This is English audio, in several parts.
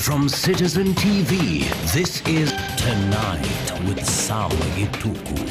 From Citizen TV, this is Tonight with Sam Gituku.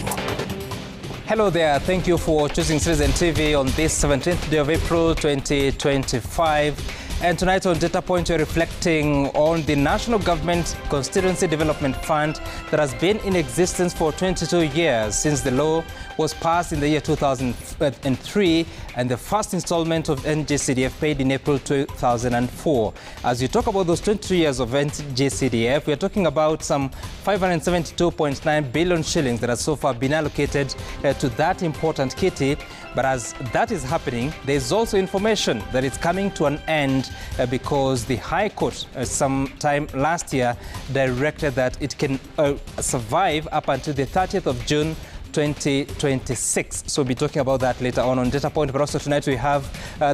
Hello there, thank you for choosing Citizen TV on this 17th day of April 2025. And tonight on Data Point, we're reflecting on the National Government Constituency Development Fund that has been in existence for 22 years since the law was passed in the year 2003 and the first installment of NGCDF paid in April 2004. As you talk about those 22 years of NGCDF, we're talking about some 572.9 billion shillings that has so far been allocated to that important kitty. But as that is happening, there's also information that it's coming to an end because the High Court sometime last year directed that it can survive up until the 30th of June 2026. So we'll be talking about that later on Data Point. But also tonight we have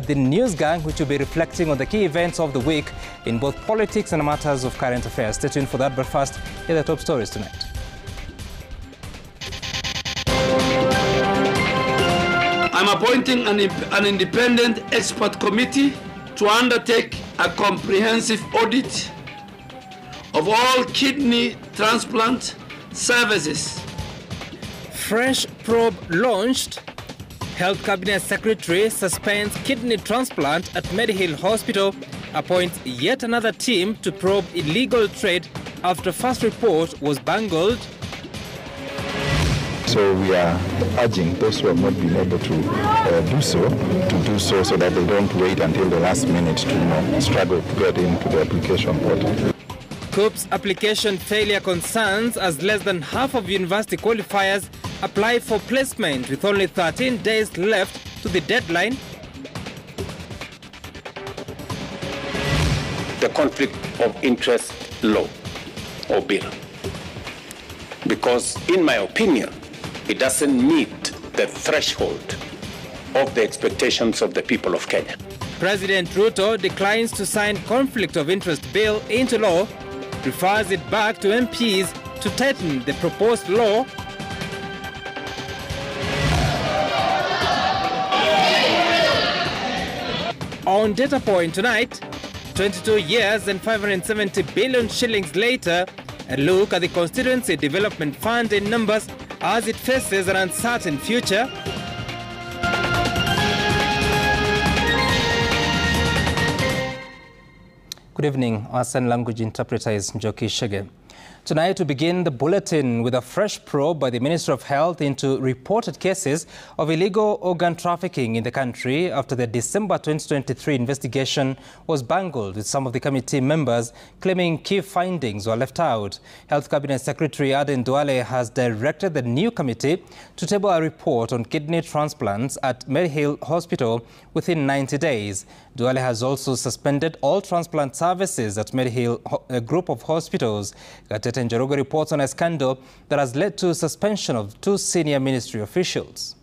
the News Gang, which will be reflecting on the key events of the week in both politics and matters of current affairs. Stay tuned for that. But first, here are the top stories tonight. I'm appointing an independent expert committee to undertake a comprehensive audit of all kidney transplant services. Fresh probe launched. Health Cabinet Secretary suspends kidney transplant at Medihill Hospital. Appoints yet another team to probe illegal trade after first report was bungled. So we are urging those who have not been able to do so so that they don't wait until the last minute to struggle to get into the application portal. COOP's application failure concerns as less than half of university qualifiers apply for placement with only 13 days left to the deadline. The conflict of interest law or bill, because in my opinion, it doesn't meet the threshold of the expectations of the people of Kenya. President Ruto declines to sign conflict of interest bill into law, refers it back to MPs to tighten the proposed law. On Data Point tonight, 22 years and 570 billion shillings later, a look at the Constituency Development Fund in numbers as it faces an uncertain future. Good evening. Our sign language interpreter is Njoki Shege. Tonight we begin the bulletin with a fresh probe by the Ministry of Health into reported cases of illegal organ trafficking in the country after the December 2023 investigation was bungled, with some of the committee members claiming key findings were left out. Health Cabinet Secretary Aden Duale has directed the new committee to table a report on kidney transplants at Medihill Hospital within 90 days. Duale has also suspended all transplant services at Medihill group of hospitals. Gatete Njoroge reports on a scandal that has led to suspension of 2 senior ministry officials.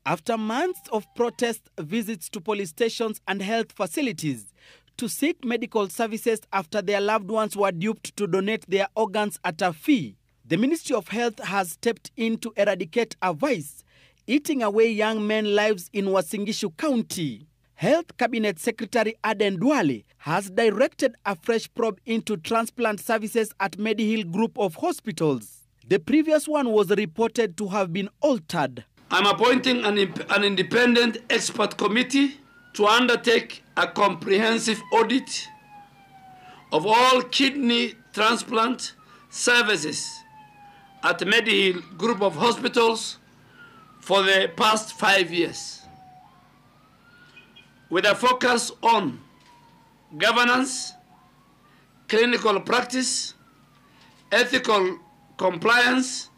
After months of protest, visits to police stations and health facilities to seek medical services after their loved ones were duped to donate their organs at a fee, the Ministry of Health has stepped in to eradicate a vice eating away young men's lives in Uasin Gishu County. Health Cabinet Secretary Aden Duale has directed a fresh probe into transplant services at Medihill Group of Hospitals. The previous one was reported to have been altered. I'm appointing an independent expert committee to undertake a comprehensive audit of all kidney transplant services at Medihill Group of Hospitals for the past 5 years, with a focus on governance, clinical practice, ethical compliance,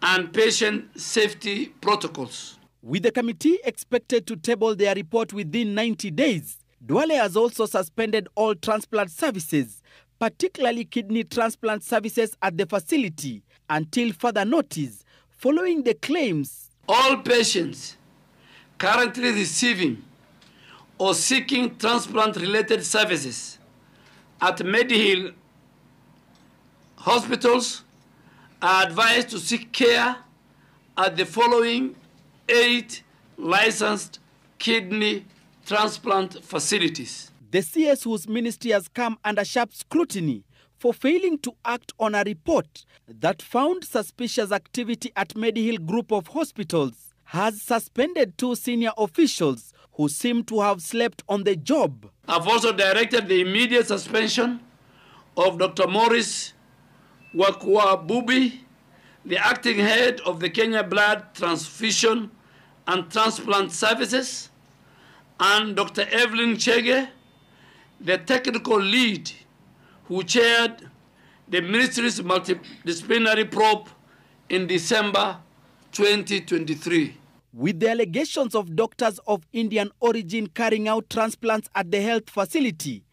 and patient safety protocols. With the committee expected to table their report within 90 days, Duale has also suspended all transplant services, particularly kidney transplant services at the facility, until further notice, following the claims. All patients currently receiving or seeking transplant-related services at Medihill hospitals are advised to seek care at the following 8 licensed kidney transplant facilities. The CS, whose ministry has come under sharp scrutiny for failing to act on a report that found suspicious activity at Medihill Group of Hospitals, has suspended 2 senior officials who seem to have slept on the job. I've also directed the immediate suspension of Dr. Morris Wakwabubi, the acting head of the Kenya Blood Transfusion and Transplant Services, and Dr. Evelyn Chege, the technical lead who chaired the ministry's multidisciplinary probe in December 2023. With the allegations of doctors of Indian origin carrying out transplants at the health facility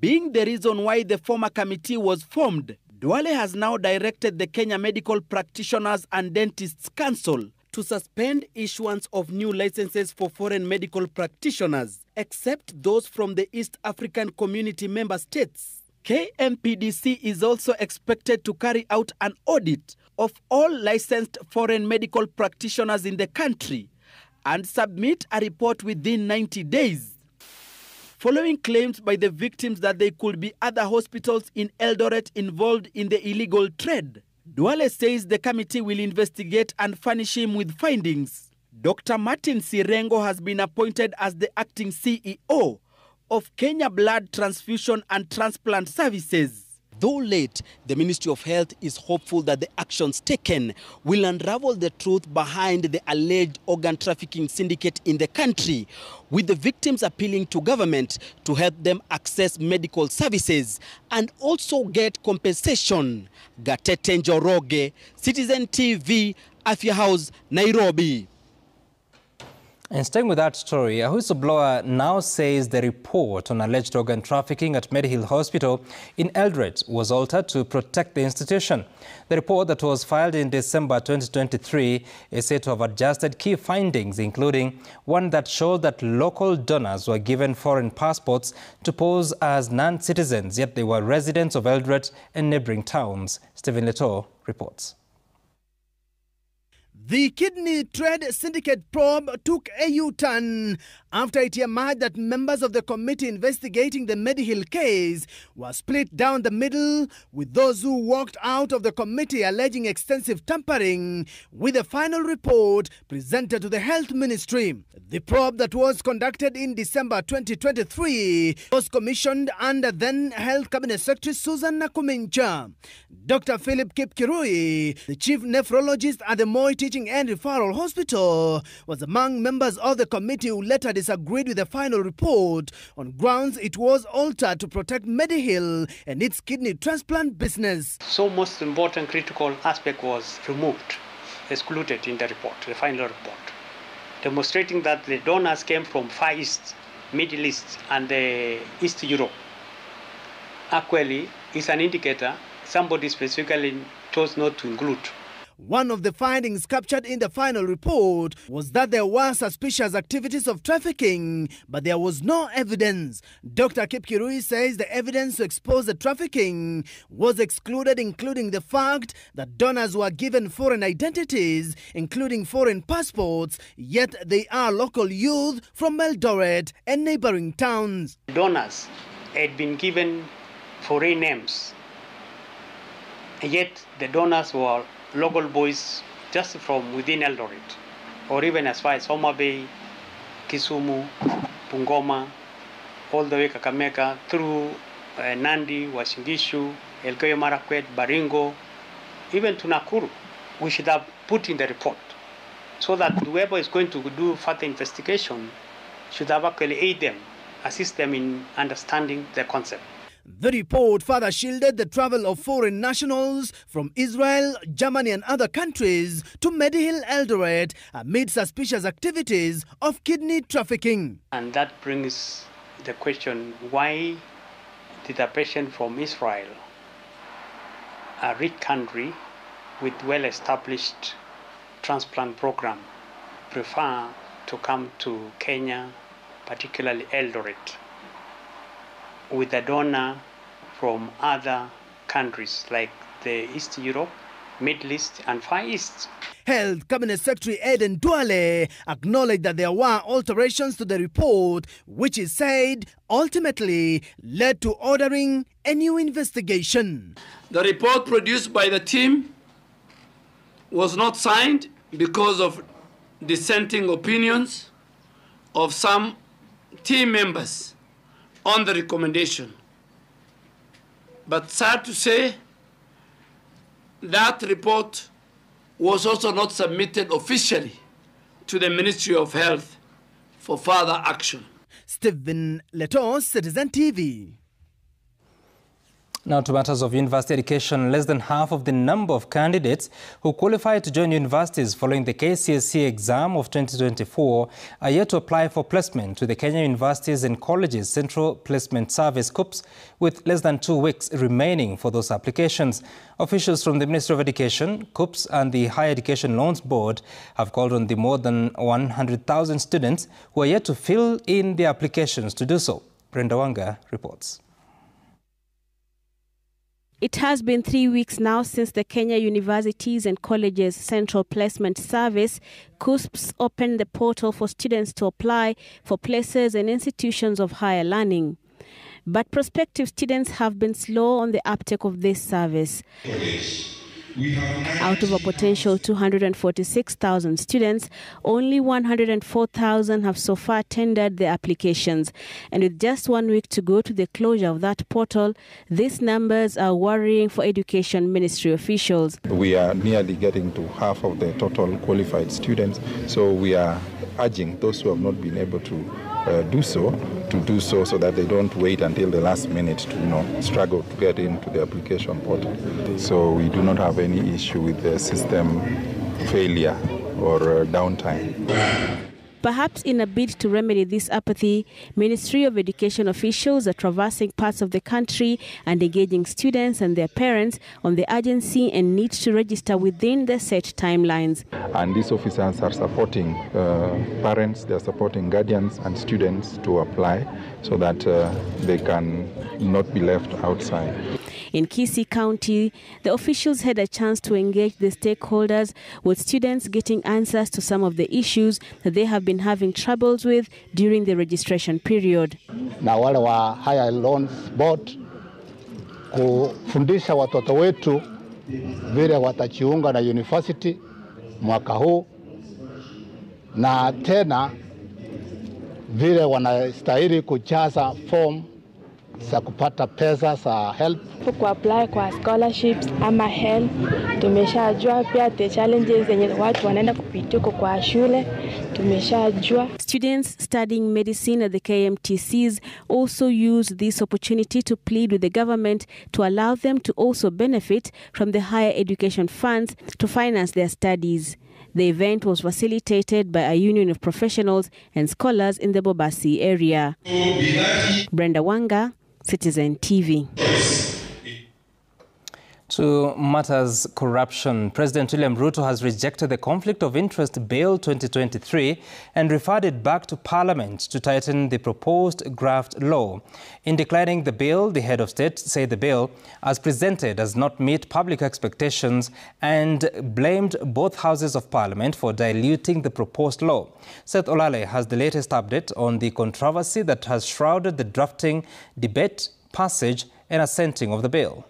being the reason why the former committee was formed, Duale has now directed the Kenya Medical Practitioners and Dentists Council to suspend issuance of new licenses for foreign medical practitioners, except those from the East African Community member states. KMPDC is also expected to carry out an audit of all licensed foreign medical practitioners in the country and submit a report within 90 days. Following claims by the victims that there could be other hospitals in Eldoret involved in the illegal trade, Duale says the committee will investigate and furnish him with findings. Dr. Martin Sirengo has been appointed as the acting CEO of Kenya Blood Transfusion and Transplant Services. Though late, the Ministry of Health is hopeful that the actions taken will unravel the truth behind the alleged organ trafficking syndicate in the country, with the victims appealing to government to help them access medical services and also get compensation. Gatete Njoroge, Citizen TV, Afya House, Nairobi. And staying with that story, a whistleblower now says the report on alleged organ trafficking at Medihill Hospital in Eldoret was altered to protect the institution. The report that was filed in December 2023 is said to have adjusted key findings, including one that showed that local donors were given foreign passports to pose as non-citizens, yet they were residents of Eldoret and neighboring towns. Stephen Leto reports. The kidney trade syndicate probe took a U-turn after it emerged that members of the committee investigating the Medihill case were split down the middle, with those who walked out of the committee alleging extensive tampering with the final report presented to the Health Ministry. The probe that was conducted in December 2023 was commissioned under then Health Cabinet Secretary Susan Nakumincha. Dr. Philip Kipkirui, the chief nephrologist at the Moi Teaching and Referral Hospital, was among members of the committee who later disagreed with the final report on grounds it was altered to protect Medihill and its kidney transplant business. So most important critical aspect was removed, excluded in the report, the final report, demonstrating that the donors came from Far East, Middle East and East Europe. Actually, it's an indicator somebody specifically chose not to include. One of the findings captured in the final report was that there were suspicious activities of trafficking, but there was no evidence. Dr. Kipkirui says the evidence to expose the trafficking was excluded, including the fact that donors were given foreign identities, including foreign passports, yet they are local youth from Eldoret and neighboring towns. Donors had been given foreign names, yet the donors were local boys just from within Eldoret, or even as far as Homa Bay, Kisumu, Bungoma, all the way Kakamega, through Nandi, Uasin Gishu, Elgeyo Marakwet, Baringo, even to Nakuru. We should have put in the report so that whoever is going to do further investigation should have actually aid them, assist them in understanding the concept. The report further shielded the travel of foreign nationals from Israel, Germany and other countries to Medihill Eldoret amid suspicious activities of kidney trafficking. And that brings the question, why did a patient from Israel, a rich country with well-established transplant program, prefer to come to Kenya, particularly Eldoret, with a donor from other countries like the East Europe, Middle East and Far East? Health Cabinet Secretary Eden Duale acknowledged that there were alterations to the report, which he said ultimately led to ordering a new investigation. The report produced by the team was not signed because of dissenting opinions of some team members on the recommendation. But sad to say, that report was also not submitted officially to the Ministry of Health for further action. Stephen Letos, Citizen TV. Now to matters of university education, less than half of the number of candidates who qualify to join universities following the KCSE exam of 2024 are yet to apply for placement to the Kenya Universities and Colleges Central Placement Service (KUPS), with less than 2 weeks remaining for those applications. Officials from the Ministry of Education, KUPS and the Higher Education Loans Board have called on the more than 100,000 students who are yet to fill in their applications to do so. Brenda Wanga reports. It has been 3 weeks now since the Kenya Universities and Colleges Central Placement Service (KUSPS) opened the portal for students to apply for places in institutions of higher learning. But prospective students have been slow on the uptake of this service. Out of a potential 246,000 students, only 104,000 have so far tendered their applications. And with just 1 week to go to the closure of that portal, these numbers are worrying for Education Ministry officials. We are nearly getting to half of the total qualified students, so we are urging those who have not been able to do so so that they don't wait until the last minute to struggle to get into the application portal. So we do not have any issue with the system failure or downtime. Perhaps in a bid to remedy this apathy, Ministry of Education officials are traversing parts of the country and engaging students and their parents on the urgency and need to register within the set timelines. And these officers are supporting parents, they are supporting guardians and students to apply so that they can not be left outside. In Kisii County, the officials had a chance to engage the stakeholders, with students getting answers to some of the issues that they have been having troubles with during the registration period. Na wale wa Higher Loans Board kufundisha watoto wetu vile watajiunga na university mwaka huu, na tena vile wanastahili kujaza form za kupata pesa za help. Ku apply kwa scholarships ama help, tumeshajua pia the challenges zenye watu wanaenda kupitia kwa shule, tumeshajua. Students studying medicine at the KMTCs also use this opportunity to plead with the government to allow them to also benefit from the higher education funds to finance their studies. The event was facilitated by a union of professionals and scholars in the Bobasi area. Brenda Wanga, Citizen TV. To matters corruption, President William Ruto has rejected the Conflict of Interest Bill 2023 and referred it back to Parliament to tighten the proposed graft law. In declining the bill, the head of state said the bill, as presented, does not meet public expectations and blamed both houses of Parliament for diluting the proposed law. Seth Olale has the latest update on the controversy that has shrouded the drafting, debate, passage and assenting of the bill.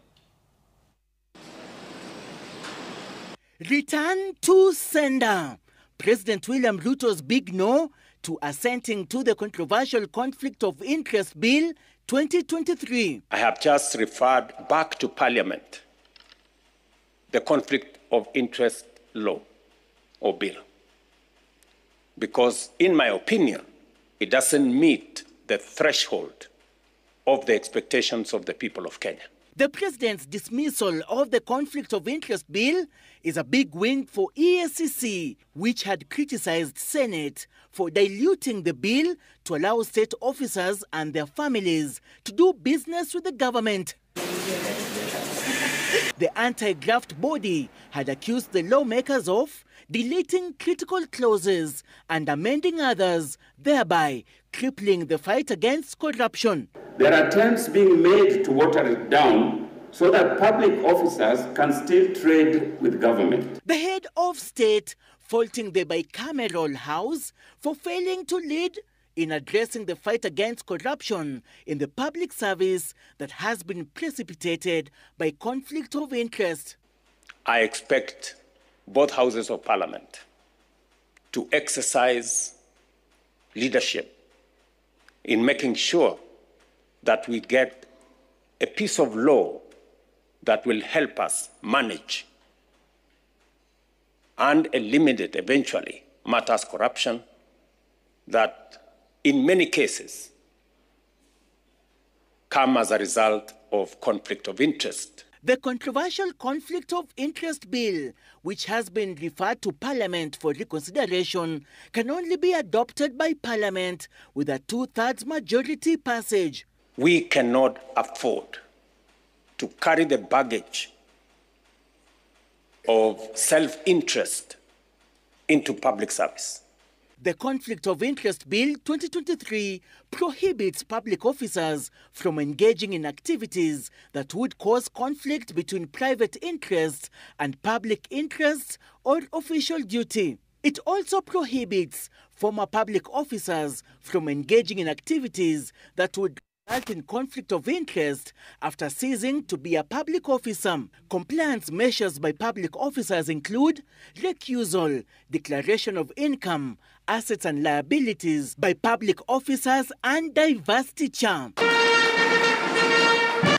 Return to sender. President William Ruto's big no to assenting to the controversial Conflict of Interest Bill 2023. I have just referred back to Parliament the Conflict of Interest Law or Bill, because in my opinion, it doesn't meet the threshold of the expectations of the people of Kenya. The president's dismissal of the Conflict of Interest Bill is a big win for EACC, which had criticized Senate for diluting the bill to allow state officers and their families to do business with the government. The anti-graft body had accused the lawmakers of deleting critical clauses and amending others, thereby crippling the fight against corruption. There are attempts being made to water it down so that public officers can still trade with government. The head of state faulting the bicameral House for failing to lead in addressing the fight against corruption in the public service that has been precipitated by conflict of interest. I expect both houses of parliament to exercise leadership in making sure that we get a piece of law that will help us manage and eliminate eventually matters corruption that in many cases come as a result of conflict of interest. The controversial Conflict of Interest Bill, which has been referred to Parliament for reconsideration, can only be adopted by Parliament with a 2/3 majority passage. We cannot afford to carry the baggage of self-interest into public service. The Conflict of Interest Bill 2023 prohibits public officers from engaging in activities that would cause conflict between private interests and public interests or official duty. It also prohibits former public officers from engaging in activities that would result in conflict of interest after ceasing to be a public officer. Compliance measures by public officers include recusal, declaration of income, assets and liabilities by public officers, and divestiture.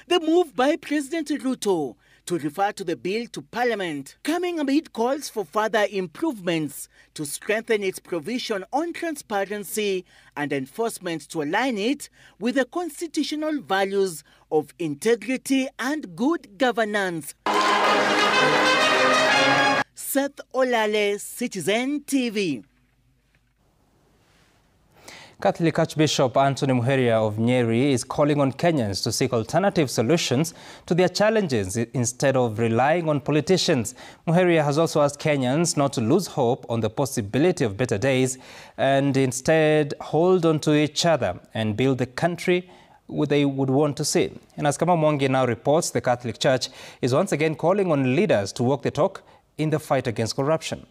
The move by President Ruto to refer to the bill to Parliament, coming amid calls for further improvements to strengthen its provision on transparency and enforcement to align it with the constitutional values of integrity and good governance. Seth Olale, Citizen TV. Catholic Archbishop Anthony Muheria of Nyeri is calling on Kenyans to seek alternative solutions to their challenges instead of relying on politicians. Muheria has also asked Kenyans not to lose hope on the possibility of better days and instead hold on to each other and build the country they would want to see. And as Kama Mwangi now reports, the Catholic Church is once again calling on leaders to walk the talk in the fight against corruption.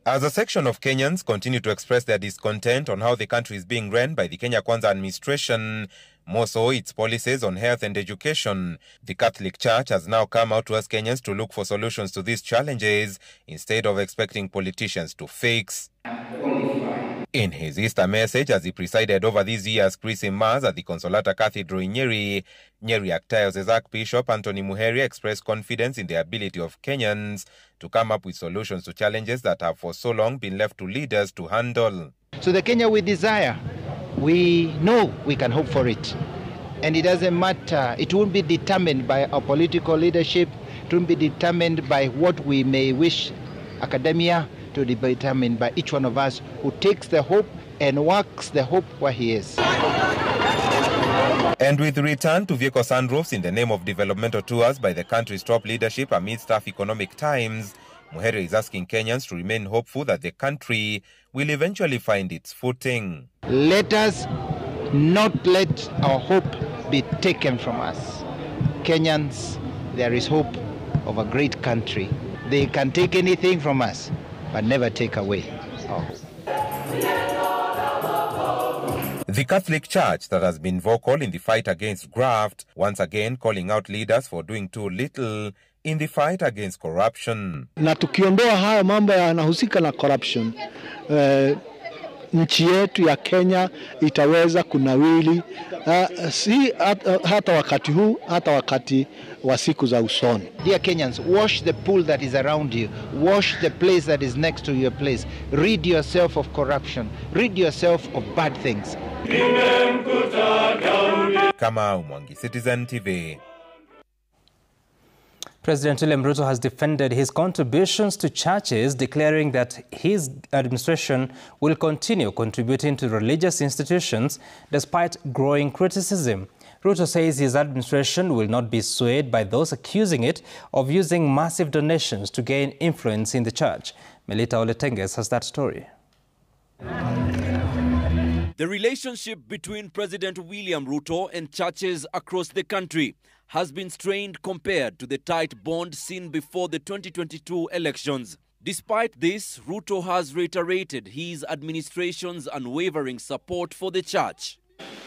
As a section of Kenyans continue to express their discontent on how the country is being run by the Kenya Kwanza administration, more so its policies on health and education, the Catholic Church has now come out to ask Kenyans to look for solutions to these challenges instead of expecting politicians to fix. In his Easter message, as he presided over this year's Christmas Mass at the Consolata Cathedral in Nyeri, Nyeri Archdiocese Archbishop Anthony Muheria expressed confidence in the ability of Kenyans to come up with solutions to challenges that have for so long been left to leaders to handle. So the Kenya we desire, we know we can hope for it. And it doesn't matter, it won't be determined by our political leadership, it won't be determined by what we may wish academia, to be determined by each one of us who takes the hope and works the hope where he is. And with return to vehicle sunroofs in the name of developmental tours by the country's top leadership amidst tough economic times, Muheria is asking Kenyans to remain hopeful that the country will eventually find its footing. Let us not let our hope be taken from us. Kenyans, there is hope of a great country. They can take anything from us, but never take away our hope. The Catholic Church that has been vocal in the fight against graft, once again calling out leaders for doing too little in the fight against corruption. Na tukiondoa haya mambo yanahusika na corruption, nchi yetu ya Kenya itaweza kunawili, si hata wakati huu, hata wakati wa siku za usoni. Dear Kenyans, wash the pool that is around you. Wash the place that is next to your place. Rid yourself of corruption. Rid yourself of bad things. Kama Mwangi, Citizen TV. President William Ruto has defended his contributions to churches, declaring that his administration will continue contributing to religious institutions despite growing criticism. Ruto says his administration will not be swayed by those accusing it of using massive donations to gain influence in the church. Melita Oletenges has that story. The relationship between President William Ruto and churches across the country has been strained compared to the tight bond seen before the 2022 elections. Despite this, Ruto has reiterated his administration's unwavering support for the church.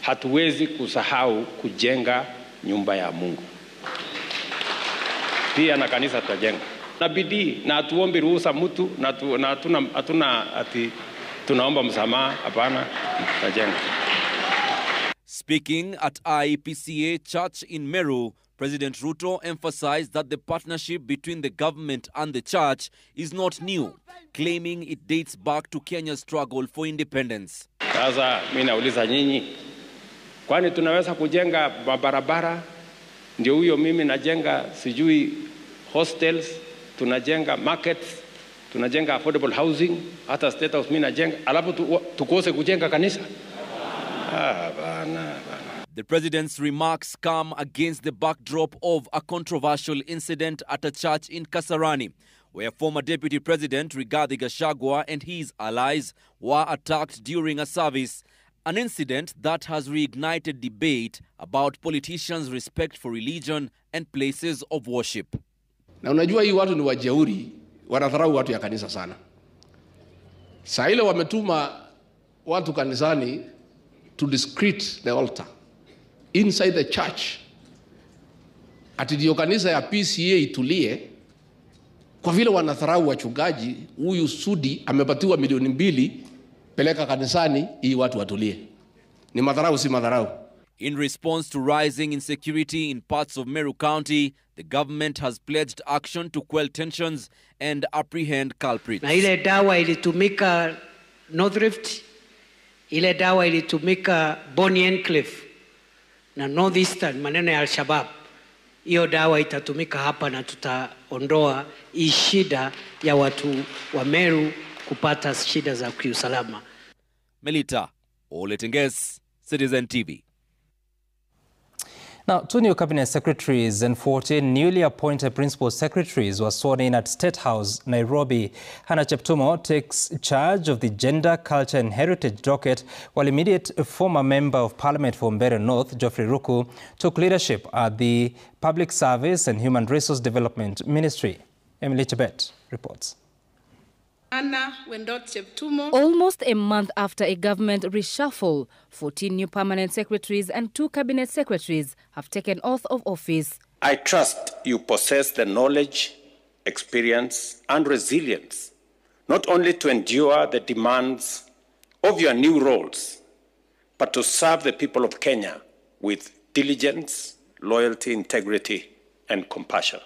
Hatuwezi kusahau kujenga nyumba ya Mungu. Pia na kanisa tutajenga. Na bidii na hatuombi ruhusa mtu na hatuna ati tunaomba msamaha, hapana, tutajenga. Speaking at IPCA Church in Meru, President Ruto emphasized that the partnership between the government and the church is not new, claiming it dates back to Kenya's struggle for independence. Sasa mimi nauliza nyinyi, kwani tunaweza kujenga barabara? Ndio huyo mimi najenga sijui hostels, tunajenga markets, tunajenga affordable housing, hata state house mimi najenga, alafu tukose kujenga kanisa? The president's remarks come against the backdrop of a controversial incident at a church in Kasarani, where former Deputy President Rigathi Gachagua and his allies were attacked during a service, an incident that has reignited debate about politicians' respect for religion and places of worship. Na unajua hii watu ni wajeuri, wanadharau watu ya kanisa sana. Saa ile wametuma watu kanisani to discredit the altar inside the church. Ati ndio kanisa ya PCA itulie kwa vile wanadharau wachungaji. Huyu Sudi amepatiwa milioni 2 peleka kanisani hii watu watulie. Ni madharau si madharau. In response to rising insecurity in parts of Meru County, the government has pledged action to quell tensions and apprehend culprits. Na ile dawa ilitumika North Rift, ile dawa ilitumika Bonny Enclave na Northeastern, maneno ya Al-Shabaab. Hiyo dawa itatumika hapa na tutaondoa hii shida ya watu wa Meru kupata shida za kiusalama. Melita Oletenges, Citizen TV. Now, 2 new cabinet secretaries and 14 newly appointed principal secretaries were sworn in at State House, Nairobi. Hannah Cheptumo takes charge of the Gender, Culture and Heritage docket, while immediate former Member of Parliament for Mbeere North, Geoffrey Ruku, took leadership at the Public Service and Human Resource Development Ministry. Emily Chebet reports. Almost a month after a government reshuffle, 14 new permanent secretaries and 2 cabinet secretaries have taken oath of office. I trust you possess the knowledge, experience and resilience, not only to endure the demands of your new roles, but to serve the people of Kenya with diligence, loyalty, integrity and compassion.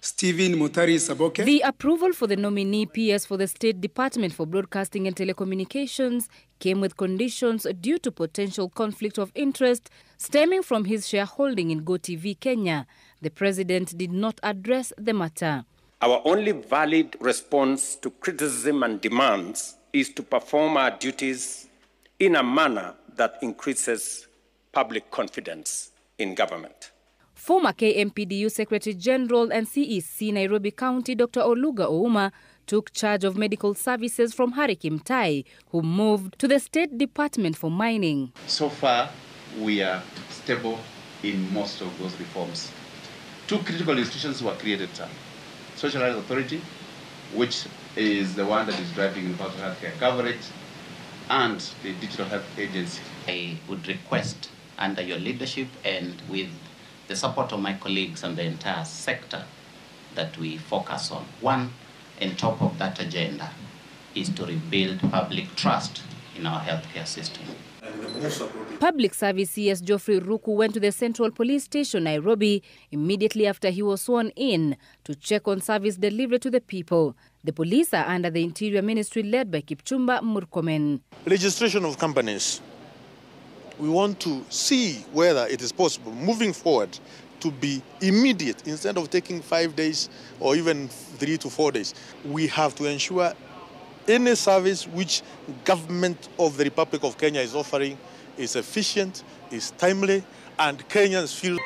Stephen Mutari Saboke. The approval for the nominee PS for the State Department for Broadcasting and Telecommunications came with conditions due to potential conflict of interest stemming from his shareholding in GoTV Kenya. The president did not address the matter. Our only valid response to criticism and demands is to perform our duties in a manner that increases public confidence in government. Former KMPDU Secretary General and CEC Nairobi County Dr. Oluga Ouma took charge of medical services from Harry Kimtai, who moved to the State Department for Mining. So far, we are stable in most of those reforms. 2 critical institutions were created. Social Health Authority, which is the one that is driving universal healthcare coverage, and the Digital Health Agency. I would request, under your leadership and with the support of my colleagues and the entire sector, that we focus on. One, on top of that agenda, is to rebuild public trust in our healthcare system. Public Service CS Geoffrey Ruku went to the Central Police Station, Nairobi, immediately after he was sworn in to check on service delivery to the people. The police are under the Interior Ministry led by Kipchumba Murkomen. Registration of companies. We want to see whether it is possible, moving forward, to be immediate instead of taking 5 days or even 3 to 4 days. We have to ensure any service which government of the Republic of Kenya is offering is efficient, is timely, and Kenyans feel.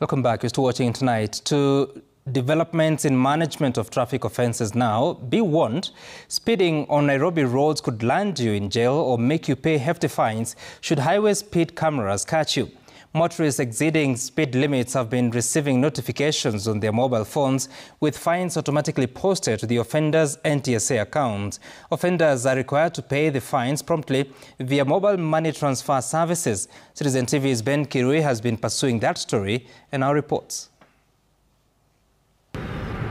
Welcome back. You're still watching Tonight. To developments in management of traffic offences now. Be warned, speeding on Nairobi roads could land you in jail or make you pay hefty fines should highway speed cameras catch you. Motorists exceeding speed limits have been receiving notifications on their mobile phones with fines automatically posted to the offender's NTSA account. Offenders are required to pay the fines promptly via mobile money transfer services. Citizen TV's Ben Kirui has been pursuing that story and now reports.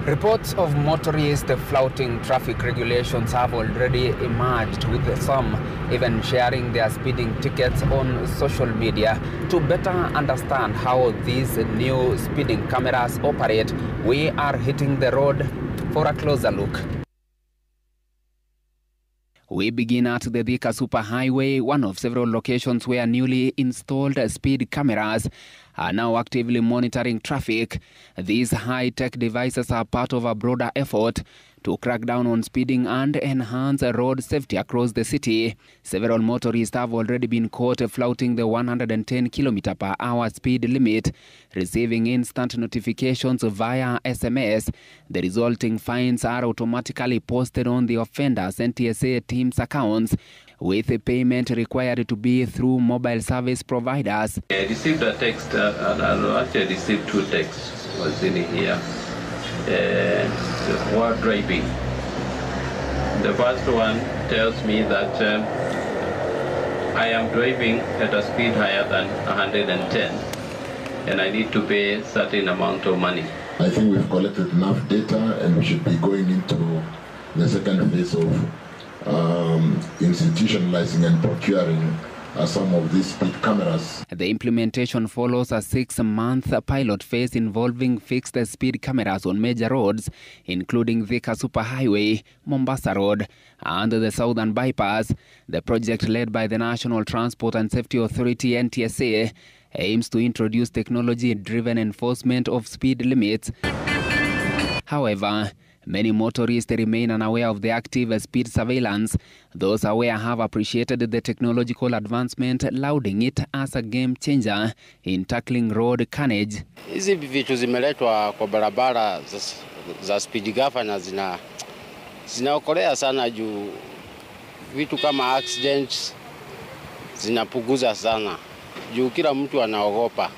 Reports of motorists flouting traffic regulations have already emerged, with some even sharing their speeding tickets on social media. To better understand how these new speeding cameras operate, we are hitting the road for a closer look. We begin at the Thika Superhighway, one of several locations where newly installed speed cameras are now actively monitoring traffic. These high-tech devices are part of a broader effort to crack down on speeding and enhance road safety across the city. Several motorists have already been caught flouting the 110 km/h speed limit, receiving instant notifications via SMS. The resulting fines are automatically posted on the offenders' NTSA team's accounts, with the payment required to be through mobile service providers. I received a text, and I actually received two texts. Was in here. While driving. The first one tells me that I am driving at a speed higher than 110 and I need to pay a certain amount of money. I think we've collected enough data and we should be going into the second phase of institutionalizing and procuring some of these speed cameras. The implementation follows a 6-month pilot phase involving fixed speed cameras on major roads, including Thika Superhighway, Mombasa Road, and the Southern Bypass. The project, led by the National Transport and Safety Authority (NTSA), aims to introduce technology-driven enforcement of speed limits. However, many motorists remain unaware of the active speed surveillance. Those aware have appreciated the technological advancement, lauding it as a game changer in tackling road carnage. Hizi vitu zimeletwa kwa barabara za speed governor zinaokolea sana juu vitu kama accidents zinapunguza sana juu kila mtu anaogopa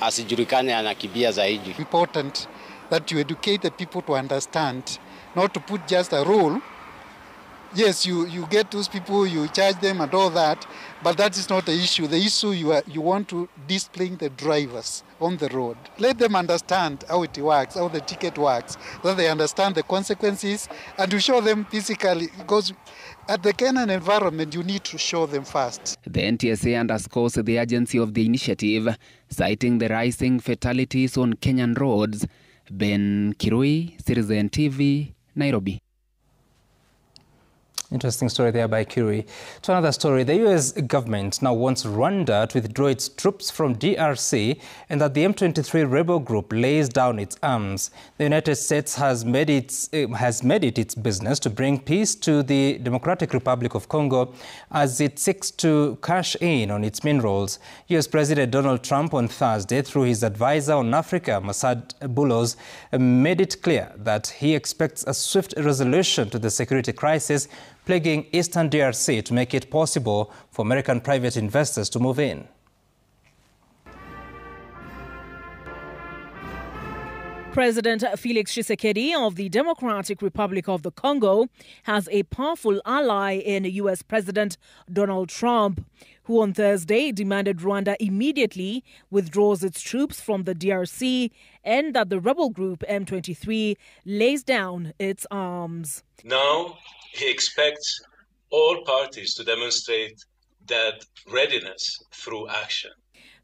asijulikane anakimbia zaidi. Important that you educate the people to understand, not to put just a rule. Yes, you get those people, you charge them and all that, but that is not the issue. The issue you want to discipline the drivers on the road. Let them understand how it works, how the ticket works, so they understand the consequences, and to show them physically, because at the Kenyan environment, you need to show them first. The NTSA underscores the urgency of the initiative, citing the rising fatalities on Kenyan roads. Ben Kirui, Citizen TV, Nairobi. Interesting story there by Kirui. To another story, the U.S. government now wants Rwanda to withdraw its troops from DRC and that the M23 rebel group lays down its arms. The United States has made it its business to bring peace to the Democratic Republic of Congo as it seeks to cash in on its minerals. U.S. President Donald Trump on Thursday, through his advisor on Africa, Masad Boulos, made it clear that he expects a swift resolution to the security crisis plaguing eastern DRC to make it possible for American private investors to move in. President Felix Tshisekedi of the Democratic Republic of the Congo has a powerful ally in U.S. President Donald Trump, who on Thursday demanded Rwanda immediately withdraws its troops from the DRC and that the rebel group M23 lays down its arms. Now he expects all parties to demonstrate that readiness through action.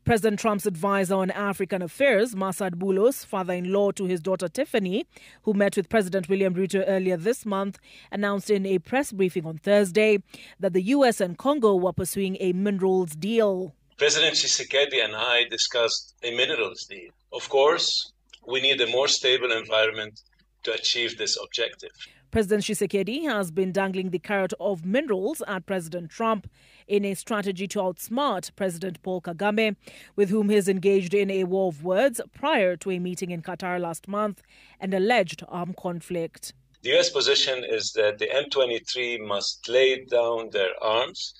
President Trump's advisor on African affairs, Masad Boulos, father-in-law to his daughter Tiffany, who met with President William Ruto earlier this month, announced in a press briefing on Thursday that the U.S. and Congo were pursuing a minerals deal. President Tshisekedi and I discussed a minerals deal. Of course, we need a more stable environment to achieve this objective. President Tshisekedi has been dangling the carrot of minerals at President Trump in a strategy to outsmart President Paul Kagame, with whom he has engaged in a war of words prior to a meeting in Qatar last month and alleged armed conflict. The U.S. position is that the M23 must lay down their arms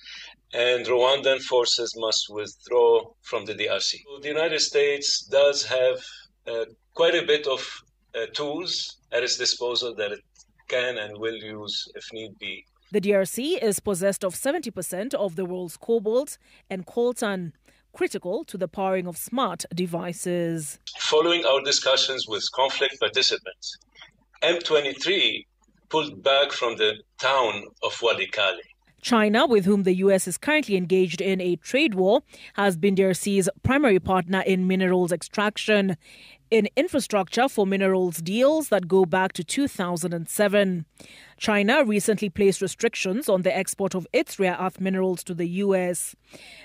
and Rwandan forces must withdraw from the DRC. The United States does have quite a bit of tools at its disposal that it can and will use if need be. The DRC is possessed of 70% of the world's cobalt and coltan, critical to the powering of smart devices. Following our discussions with conflict participants, M23 pulled back from the town of Walikale. China, with whom the U.S. is currently engaged in a trade war, has been DRC's primary partner in minerals extraction, in infrastructure for minerals deals that go back to 2007. China recently placed restrictions on the export of its rare earth minerals to the U.S.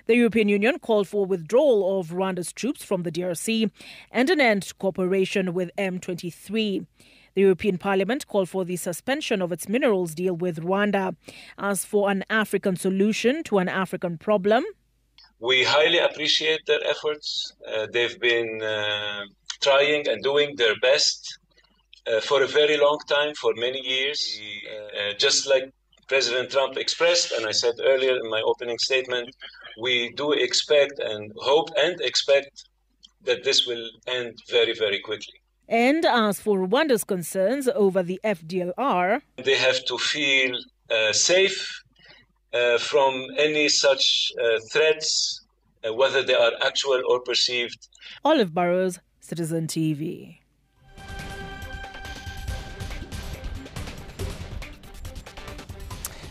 The European Union called for withdrawal of Rwanda's troops from the DRC and an end to cooperation with M23. The European Parliament called for the suspension of its minerals deal with Rwanda. As for an African solution to an African problem, we highly appreciate their efforts. They've been trying and doing their best for a very long time, for many years. Just like President Trump expressed, and I said earlier in my opening statement, we do expect and hope and expect that this will end very, very quickly. And as for Rwanda's concerns over the FDLR, they have to feel safe from any such threats, whether they are actual or perceived. Olive Burrows, Citizen TV.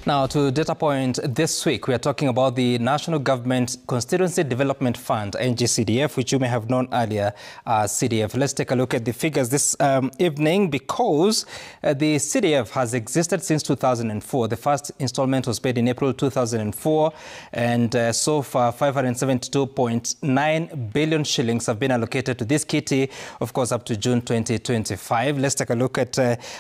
Now, to Data Point this week, we are talking about the National Government Constituency Development Fund, NGCDF, which you may have known earlier as CDF. Let's take a look at the figures this evening, because the CDF has existed since 2004. The first installment was paid in April 2004, and so far 572.9 billion shillings have been allocated to this kitty, of course, up to June 2025. Let's take a look at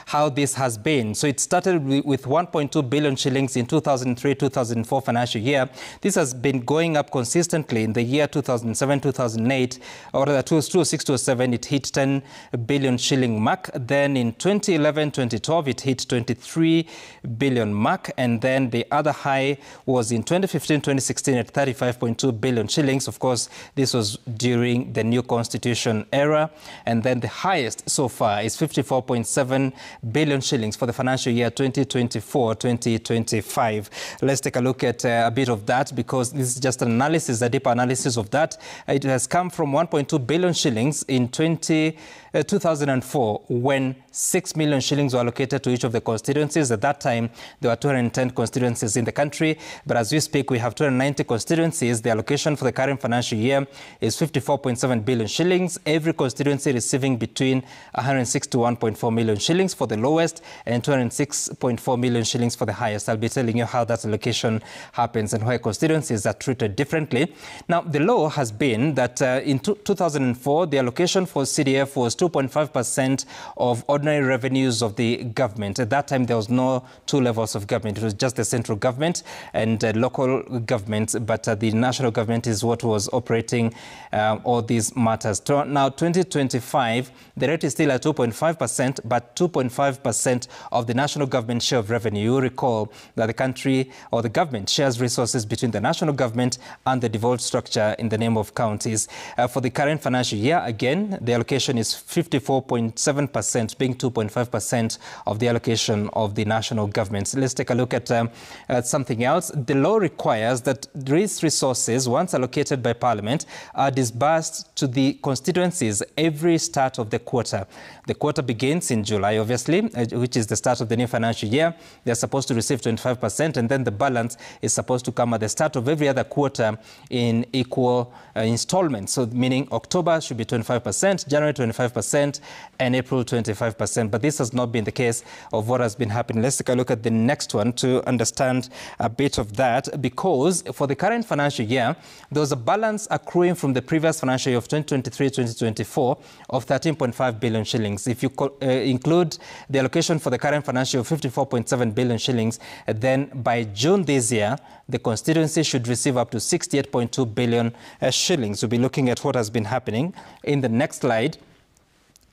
how this has been. So it started with 1.2 billion shillings in 2003-2004 financial year. This has been going up consistently. In the year 2007-2008, or rather 2006-2007, it hit 10 billion shilling mark. Then in 2011-2012, it hit 23 billion mark. And then the other high was in 2015-2016 at 35.2 billion shillings. Of course, this was during the new constitution era. And then the highest so far is 54.7 billion shillings for the financial year 2024-2025. Let's take a look at a bit of that, because this is just an analysis, a deeper analysis of that. It has come from 1.2 billion shillings in 2004, when 6 million shillings were allocated to each of the constituencies. At that time, there were 210 constituencies in the country. But as we speak, we have 290 constituencies. The allocation for the current financial year is 54.7 billion shillings. Every constituency receiving between 161.4 million shillings for the lowest and 206.4 million shillings for the highest. I'll be telling you how that allocation happens and why constituencies are treated differently. Now, the law has been that in 2004, the allocation for CDF was 2.5% of ordinary revenues of the government. At that time, there was no two levels of government. It was just the central government and local government, but the national government is what was operating all these matters. Now, 2025, the rate is still at 2.5%, but 2.5% of the national government share of revenue. You recall that the country or the government shares resources between the national government and the devolved structure in the name of counties. For the current financial year, again, the allocation is 54.7%, being 2.5% of the allocation of the national government. So let's take a look at something else. The law requires that these resources, once allocated by Parliament, are disbursed to the constituencies every start of the quarter. The quarter begins in July, obviously, which is the start of the new financial year. They're supposed to receive 25%, and then the balance is supposed to come at the start of every other quarter in equal installments. So meaning October should be 25%, January 25%, and April 25%. But this has not been the case of what has been happening. Let's take a look at the next one to understand a bit of that, because for the current financial year, there was a balance accruing from the previous financial year of 2023-2024 of 13.5 billion shillings. If you include the allocation for the current financial year of 54.7 billion shillings, then by June this year, the constituency should receive up to 68.2 billion shillings. We'll be looking at what has been happening in the next slide.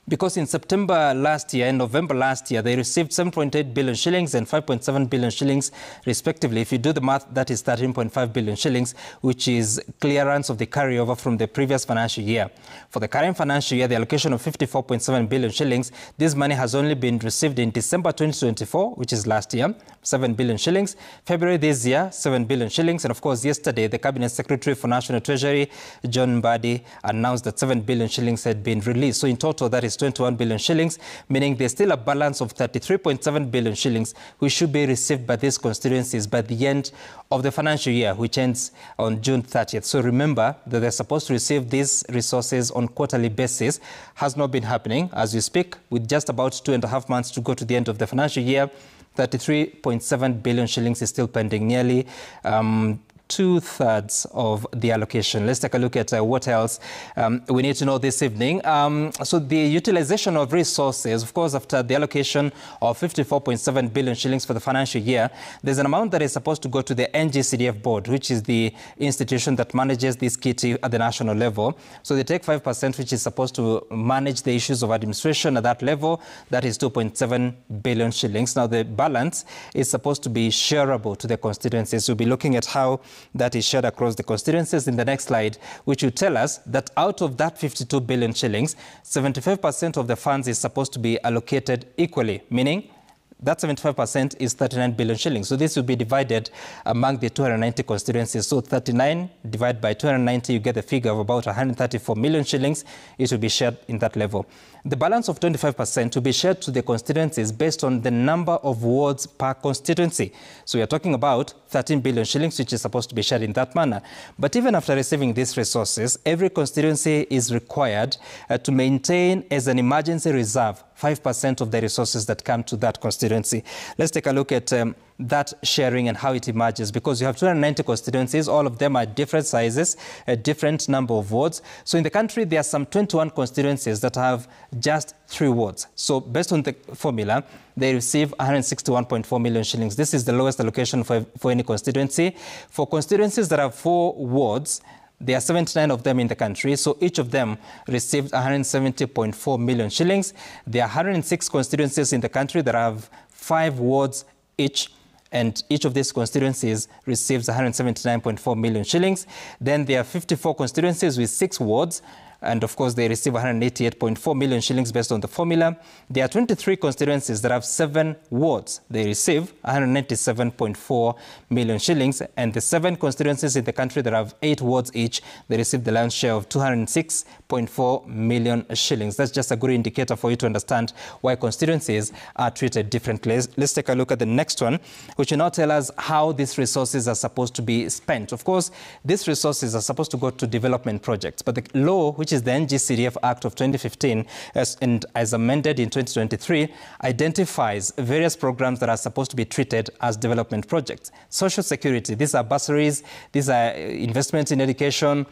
Because in September last year and November last year, they received 7.8 billion shillings and 5.7 billion shillings, respectively. If you do the math, that is 13.5 billion shillings, which is clearance of the carryover from the previous financial year. For the current financial year, the allocation of 54.7 billion shillings, this money has only been received in December 2024, which is last year, 7 billion shillings. February this year, 7 billion shillings. And of course, yesterday, the Cabinet Secretary for National Treasury, John Mbadi, announced that 7 billion shillings had been released. So in total, that is 21 billion shillings, meaning there's still a balance of 33.7 billion shillings, which should be received by these constituencies by the end of the financial year, which ends on June 30th. So remember that they're supposed to receive these resources on quarterly basis. Has not been happening as we speak, with just about 2.5 months to go to the end of the financial year. 33.7 billion shillings is still pending, nearly 2/3 of the allocation. Let's take a look at what else we need to know this evening. So the utilization of resources, of course, after the allocation of 54.7 billion shillings for the financial year, there's an amount that is supposed to go to the NGCDF board, which is the institution that manages this kitty at the national level. So they take 5%, which is supposed to manage the issues of administration at that level. That is 2.7 billion shillings. Now, the balance is supposed to be shareable to the constituencies. We'll be looking at how that is shared across the constituencies in the next slide, which will tell us that out of that 52 billion shillings, 75% of the funds is supposed to be allocated equally, meaning that 75% is 39 billion shillings. So this will be divided among the 290 constituencies. So 39 divided by 290, you get the figure of about 134 million shillings. It will be shared in that level. The balance of 25% will be shared to the constituencies based on the number of wards per constituency. So we are talking about 13 billion shillings, which is supposed to be shared in that manner. But even after receiving these resources, every constituency is required to maintain as an emergency reserve 5% of the resources that come to that constituency. Let's take a look at that sharing and how it emerges, because you have 290 constituencies. All of them are different sizes, a different number of wards. So in the country, there are some 21 constituencies that have just 3 wards. So based on the formula, they receive 161.4 million shillings. This is the lowest allocation for any constituency. For constituencies that have 4 wards, there are 79 of them in the country, so each of them received 170.4 million shillings. There are 106 constituencies in the country that have 5 wards each, and each of these constituencies receives 179.4 million shillings. Then there are 54 constituencies with 6 wards, and of course they receive 188.4 million shillings based on the formula. There are 23 constituencies that have 7 wards. They receive 197.4 million shillings, and the 7 constituencies in the country that have 8 wards each, they receive the lion's share of 206.4 million shillings. That's just a good indicator for you to understand why constituencies are treated differently. Let's take a look at the next one, which will now tell us how these resources are supposed to be spent. Of course, these resources are supposed to go to development projects, but the law, which is the NGCDF Act of 2015, as amended in 2023, identifies various programs that are supposed to be treated as development projects. Social security, these are bursaries, these are investments in education.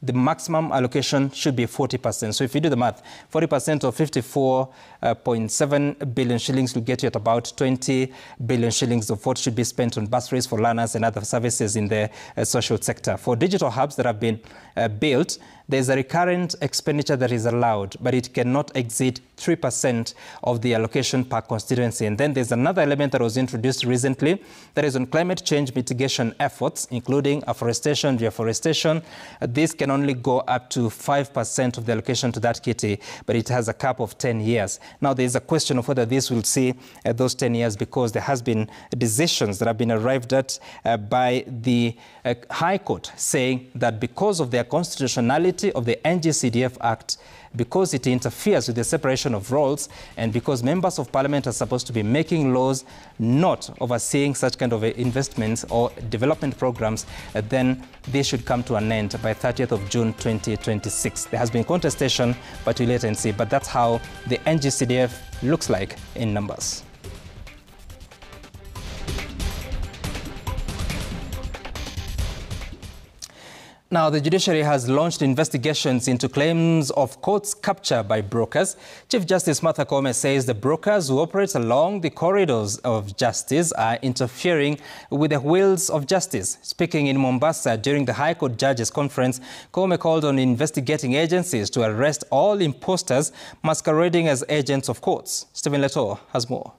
The maximum allocation should be 40%. So if you do the math, 40% of 54.7 billion shillings will get you at about 20 billion shillings of what should be spent on bursaries for learners and other services in the social sector. For digital hubs that have been built, there's a recurrent expenditure that is allowed, but it cannot exceed 3% of the allocation per constituency. And then there's another element that was introduced recently that is on climate change mitigation efforts, including afforestation, reforestation. This can only go up to 5% of the allocation to that kitty, but it has a cap of 10 years. Now, there is a question of whether this will see those 10 years, because there has been decisions that have been arrived at by the High Court saying that because of their constitutionality of the NGCDF Act, because it interferes with the separation of roles, and because members of parliament are supposed to be making laws, not overseeing such kind of investments or development programs, then they should come to an end by 30th of June 2026. There has been contestation, but we'll wait and see. But that's how the NGCDF looks like in numbers. Now, the judiciary has launched investigations into claims of courts capture by brokers. Chief Justice Martha Koome says the brokers who operate along the corridors of justice are interfering with the wheels of justice. Speaking in Mombasa during the High Court Judges Conference, Koome called on investigating agencies to arrest all imposters masquerading as agents of courts. Stephen Leto has more.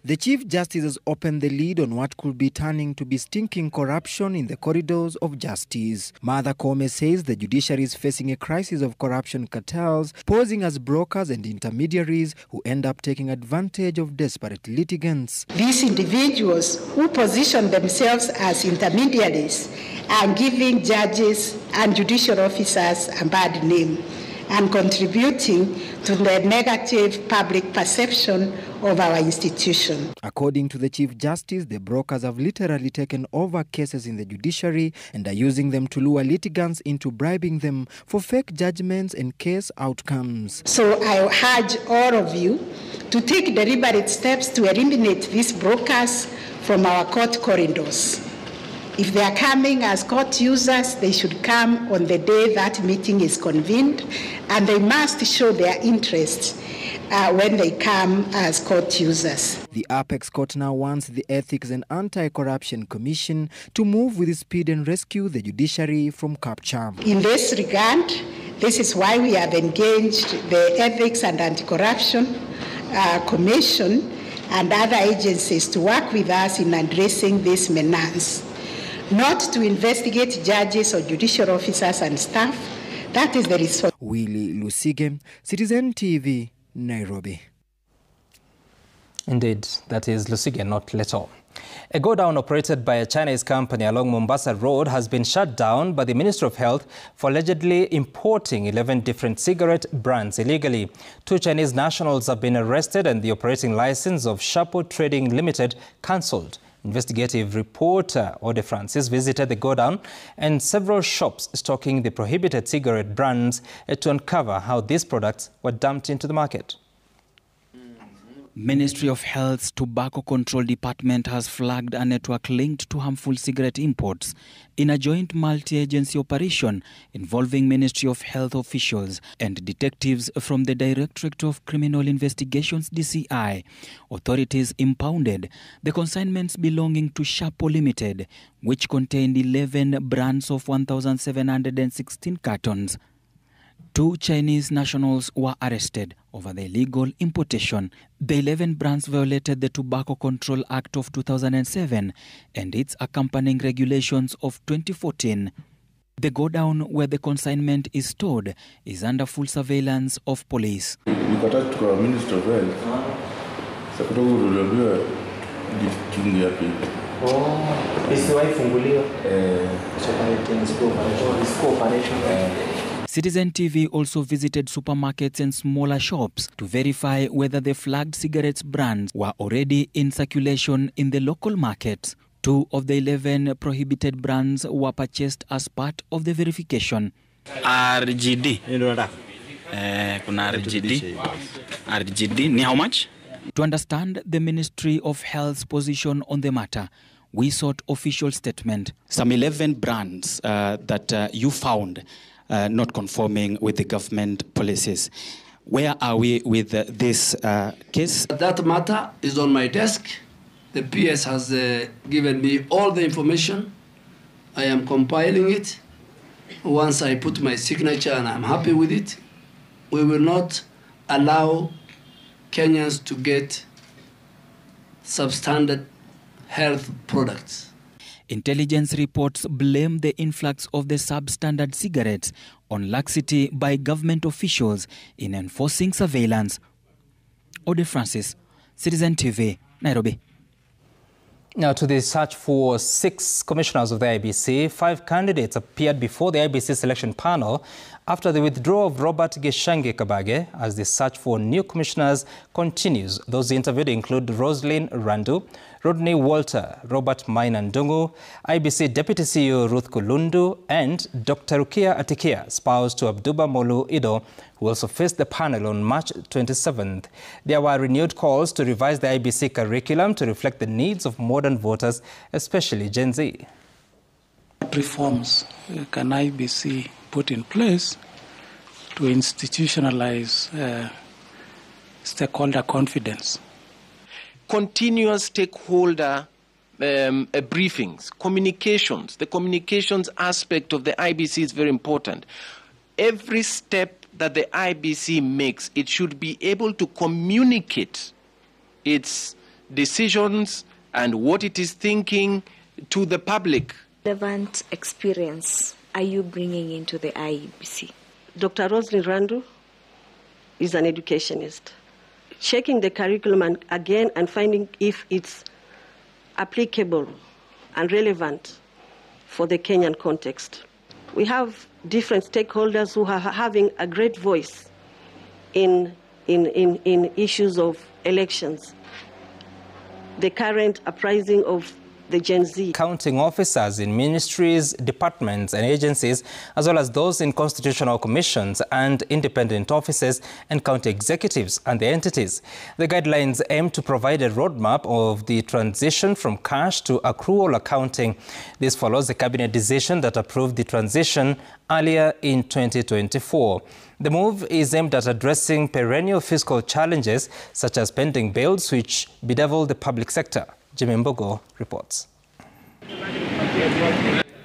The Chief Justice has opened the lid on what could be turning to be stinking corruption in the corridors of justice. Martha Koome says the judiciary is facing a crisis of corruption cartels, posing as brokers and intermediaries who end up taking advantage of desperate litigants. These individuals who position themselves as intermediaries are giving judges and judicial officers a bad name and contributing to the negative public perception of our institution. According to the Chief Justice, the brokers have literally taken over cases in the judiciary and are using them to lure litigants into bribing them for fake judgments and case outcomes. So I urge all of you to take deliberate steps to eliminate these brokers from our court corridors. If they are coming as court users, they should come on the day that meeting is convened, and they must show their interest when they come as court users. The Apex Court now wants the Ethics and Anti-Corruption Commission to move with speed and rescue the judiciary from capture. In this regard, this is why we have engaged the Ethics and Anti-Corruption Commission and other agencies to work with us in addressing this menace. Not to investigate judges or judicial officers and staff. That is the response. Willie Lusige, Citizen TV, Nairobi. Indeed, that is Lusige, not Leto. A go-down operated by a Chinese company along Mombasa Road has been shut down by the Ministry of Health for allegedly importing 11 different cigarette brands illegally. 2 Chinese nationals have been arrested and the operating license of Shapo Trading Limited cancelled. Investigative reporter Ode Francis visited the godown and several shops stocking the prohibited cigarette brands to uncover how these products were dumped into the market. Ministry of Health's Tobacco Control Department has flagged a network linked to harmful cigarette imports in a joint multi-agency operation involving Ministry of Health officials and detectives from the Directorate of Criminal Investigations DCI. Authorities impounded the consignments belonging to Shapo Limited, which contained 11 brands of 1,716 cartons. 2 Chinese nationals were arrested over the illegal importation. The 11 brands violated the Tobacco Control Act of 2007 and its accompanying regulations of 2014. The godown where the consignment is stored is under full surveillance of police. Citizen TV also visited supermarkets and smaller shops to verify whether the flagged cigarettes brands were already in circulation in the local markets. 2 of the 11 prohibited brands were purchased as part of the verification. RGD. Kuna RGD ni how much? To understand the Ministry of Health's position on the matter, we sought official statement. Some 11 brands that you found not conforming with the government policies. Where are we with this case? That matter is on my desk. The PS has given me all the information. I am compiling it. Once I put my signature and I'm happy with it, we will not allow Kenyans to get substandard health products. Intelligence reports blame the influx of the substandard cigarettes on laxity by government officials in enforcing surveillance. Ode Francis, Citizen TV, Nairobi. Now, to the search for 6 commissioners of the IEBC, 5 candidates appeared before the IEBC selection panel after the withdrawal of Robert Geshange Kabage as the search for new commissioners continues. Those interviewed include Roslyn Randu, Rodney Walter, Robert Mainandungu, IEBC Deputy CEO Ruth Kulundu, and Dr. Rukia Atikia, spouse to Abduba Molu Ido, who also faced the panel on March 27th. There were renewed calls to revise the IEBC curriculum to reflect the needs of modern voters, especially Gen Z. What reforms can IBC put in place to institutionalize stakeholder confidence? Continuous stakeholder briefings, communications. The communications aspect of the IBC is very important. Every step that the IBC makes, it should be able to communicate its decisions and what it is thinking to the public. Relevant experience are you bringing into the IEBC? Dr. Roslyn Randu is an educationist. Checking the curriculum again and finding if it's applicable and relevant for the Kenyan context. We have different stakeholders who are having a great voice in issues of elections. The current uprising of the Gen Z. Counting officers in ministries, departments and agencies, as well as those in constitutional commissions and independent offices and county executives and the entities. The guidelines aim to provide a roadmap of the transition from cash to accrual accounting. This follows the cabinet decision that approved the transition earlier in 2024. The move is aimed at addressing perennial fiscal challenges such as pending bills which bedevil the public sector. Jimmy Mbogo reports.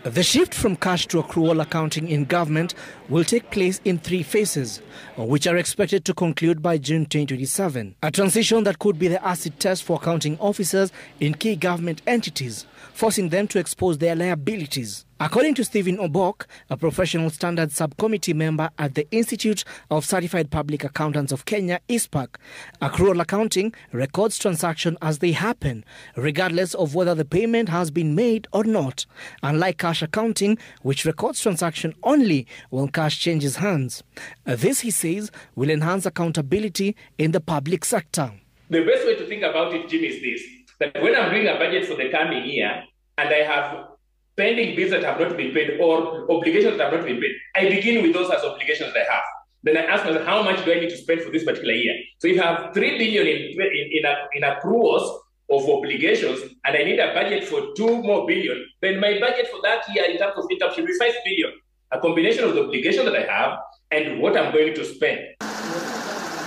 The shift from cash to accrual accounting in government will take place in 3 phases, which are expected to conclude by June 2027. A transition that could be the acid test for accounting officers in key government entities, forcing them to expose their liabilities. According to Stephen Obok, a professional standards subcommittee member at the Institute of Certified Public Accountants of Kenya, ISPAC, accrual accounting records transactions as they happen, regardless of whether the payment has been made or not, unlike cash accounting, which records transactions only when cash changes hands. This, he says, will enhance accountability in the public sector. The best way to think about it, Jim, is this, that when I'm doing a budget for the coming year and I have pending bills that have not been paid or obligations that have not been paid, I begin with those as obligations that I have. Then I ask myself, how much do I need to spend for this particular year? So if I have 3 billion in accruals of obligations and I need a budget for 2 more billion, then my budget for that year in terms of income should be 5 billion. A combination of the obligation that I have and what I'm going to spend.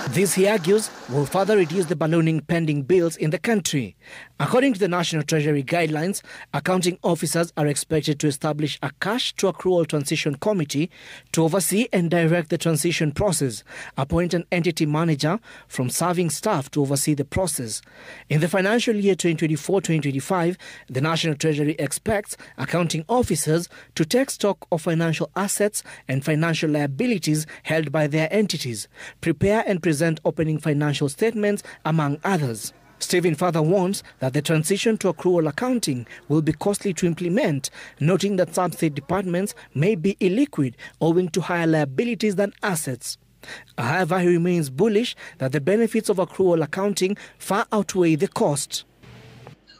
This, he argues, will further reduce the ballooning pending bills in the country. According to the National Treasury guidelines, accounting officers are expected to establish a cash to accrual transition committee to oversee and direct the transition process, appoint an entity manager from serving staff to oversee the process. In the financial year 2024-2025, the National Treasury expects accounting officers to take stock of financial assets and financial liabilities held by their entities, prepare and present opening financial statements, among others. Stephen further warns that the transition to accrual accounting will be costly to implement, noting that some state departments may be illiquid owing to higher liabilities than assets. However, he remains bullish that the benefits of accrual accounting far outweigh the cost.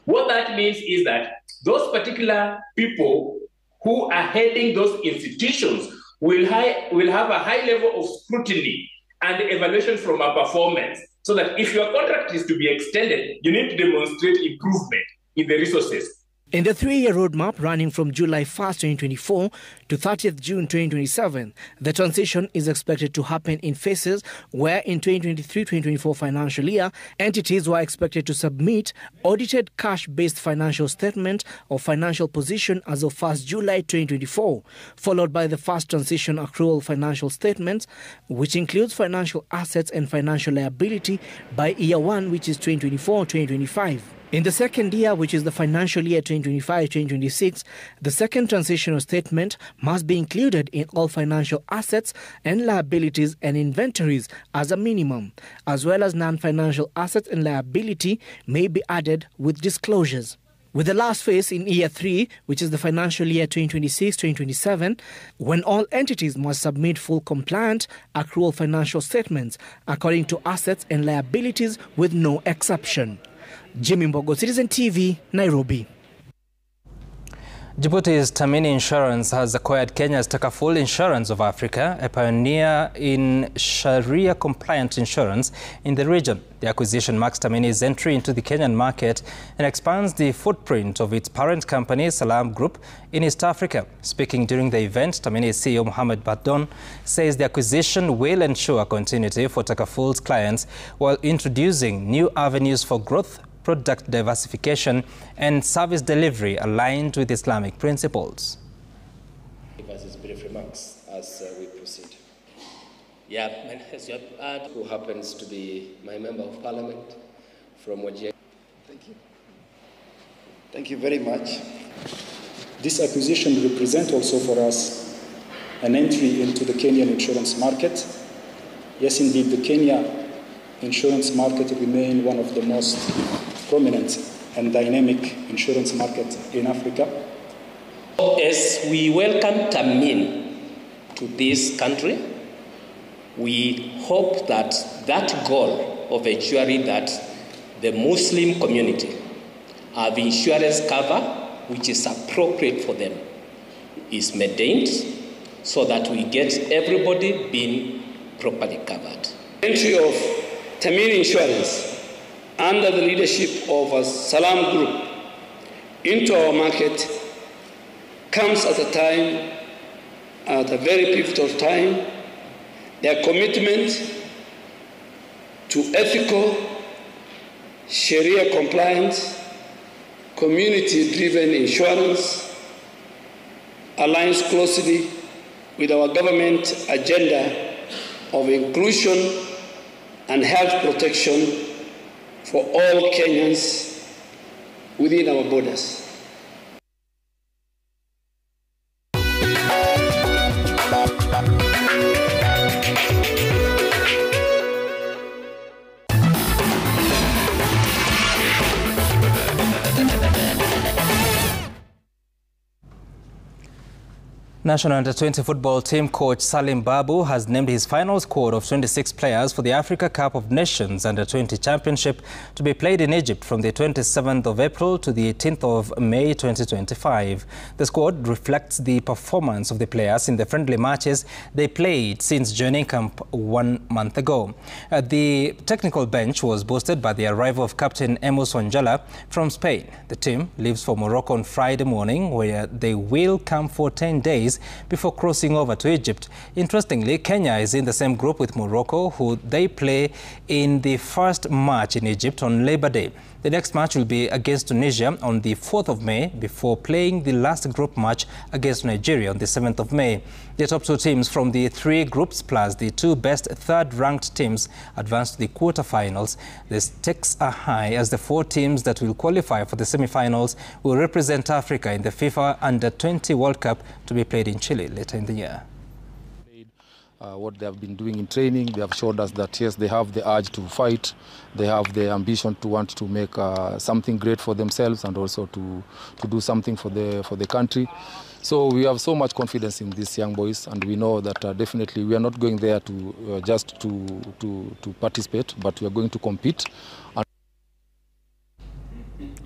What that means is that those particular people who are heading those institutions will have a high level of scrutiny and evaluation from a performance, so that if your contract is to be extended, you need to demonstrate improvement in the resources. In the 3-year roadmap running from July 1st, 2024 to 30th June 2027, the transition is expected to happen in phases where in 2023-2024 financial year, entities were expected to submit audited cash-based financial statement of financial position as of 1st July 2024, followed by the first transition accrual financial statements, which includes financial assets and financial liability by year 1, which is 2024-2025. In the second year, which is the financial year 2025-2026, the second transitional statement must be included in all financial assets and liabilities and inventories as a minimum, as well as non-financial assets and liability may be added with disclosures. With the last phase in year 3, which is the financial year 2026-2027, when all entities must submit full compliant accrual financial statements according to assets and liabilities with no exception. Jimmy Mbogo, Citizen TV, Nairobi. Djibouti's Tamini Insurance has acquired Kenya's Takaful Insurance of Africa, a pioneer in Sharia-compliant insurance in the region. The acquisition marks Tamini's entry into the Kenyan market and expands the footprint of its parent company, Salam Group, in East Africa. Speaking during the event, Tamini's CEO Mohamed Badon says the acquisition will ensure continuity for Takaful's clients while introducing new avenues for growth, product diversification and service delivery aligned with Islamic principles. Give us his brief remarks as we proceed. Yeah, as you have heard, who happens to be my member of parliament from Wajir. Thank you. Thank you very much. This acquisition represents also for us an entry into the Kenyan insurance market. Yes, indeed, the Kenya insurance market remains one of the most prominent and dynamic insurance market in Africa. As we welcome Tamin to this country, we hope that that goal of ensuring that the Muslim community have insurance cover which is appropriate for them is maintained so that we get everybody being properly covered. Entry of Tamin Insurance under the leadership of a Salam Group into our market comes at a time, at a very pivotal time. Their commitment to ethical, Sharia compliant, community-driven insurance aligns closely with our government agenda of inclusion and health protection for all Kenyans within our borders. National Under-20 football team coach Salim Babu has named his final squad of 26 players for the Africa Cup of Nations Under-20 Championship to be played in Egypt from the 27th of April to the 18th of May 2025. The squad reflects the performance of the players in the friendly matches they played since joining camp 1 month ago. The technical bench was boosted by the arrival of Captain Emos Wanjala from Spain. The team leaves for Morocco on Friday morning, where they will camp for 10 days before crossing over to Egypt. Interestingly, Kenya is in the same group with Morocco, who they play in the first match in Egypt on Labor Day. The next match will be against Tunisia on the 4th of May before playing the last group match against Nigeria on the 7th of May. The top two teams from the three groups plus the two best third-ranked teams advance to the quarterfinals. The stakes are high as the four teams that will qualify for the semi-finals will represent Africa in the FIFA Under-20 World Cup to be played in Chile later in the year. What they have been doing in training, they have showed us that yes, they have the urge to fight, they have the ambition to want to make something great for themselves and also to do something for the country. So we have so much confidence in these young boys, and we know that definitely we are not going there to just to participate, but we are going to compete.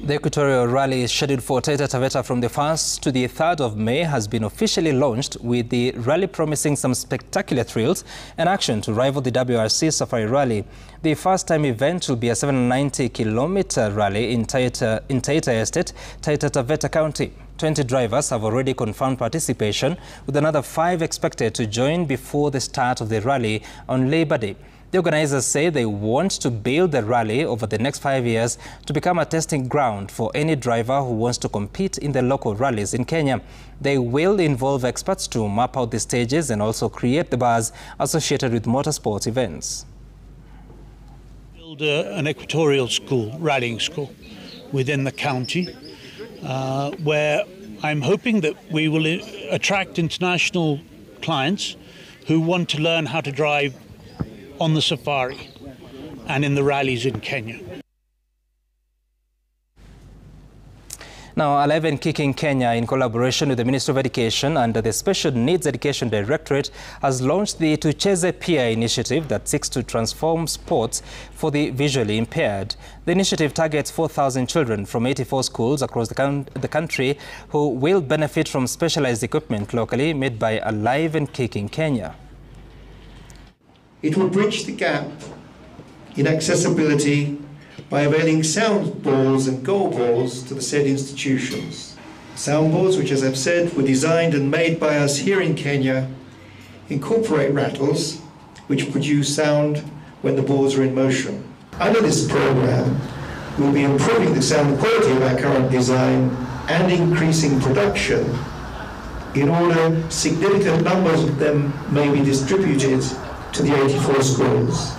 The Equatorial Rally is scheduled for Taita Taveta from the 1st to the 3rd of May has been officially launched, with the rally promising some spectacular thrills and action to rival the WRC Safari Rally. The first-time event will be a 790-kilometer rally in Taita Estate, Taita Taveta County. 20 drivers have already confirmed participation, with another 5 expected to join before the start of the rally on Labor Day. The organizers say they want to build the rally over the next 5 years to become a testing ground for any driver who wants to compete in the local rallies in Kenya. They will involve experts to map out the stages and also create the buzz associated with motorsports events. Build an equatorial school, rallying school, within the county, where I'm hoping that we will attract international clients who want to learn how to drive on the safari and in the rallies in Kenya. Now, Alive and Kicking Kenya, in collaboration with the Ministry of Education and the Special Needs Education Directorate, has launched the Tucheze Pia initiative that seeks to transform sports for the visually impaired. The initiative targets 4,000 children from 84 schools across the country who will benefit from specialized equipment locally made by Alive and Kicking Kenya. It will bridge the gap in accessibility by availing sound balls and goal balls to the said institutions. Sound balls, which, as I've said, were designed and made by us here in Kenya, incorporate rattles which produce sound when the balls are in motion. Under this program, we'll be improving the sound quality of our current design and increasing production. In order, significant numbers of them may be distributed to the 84 schools.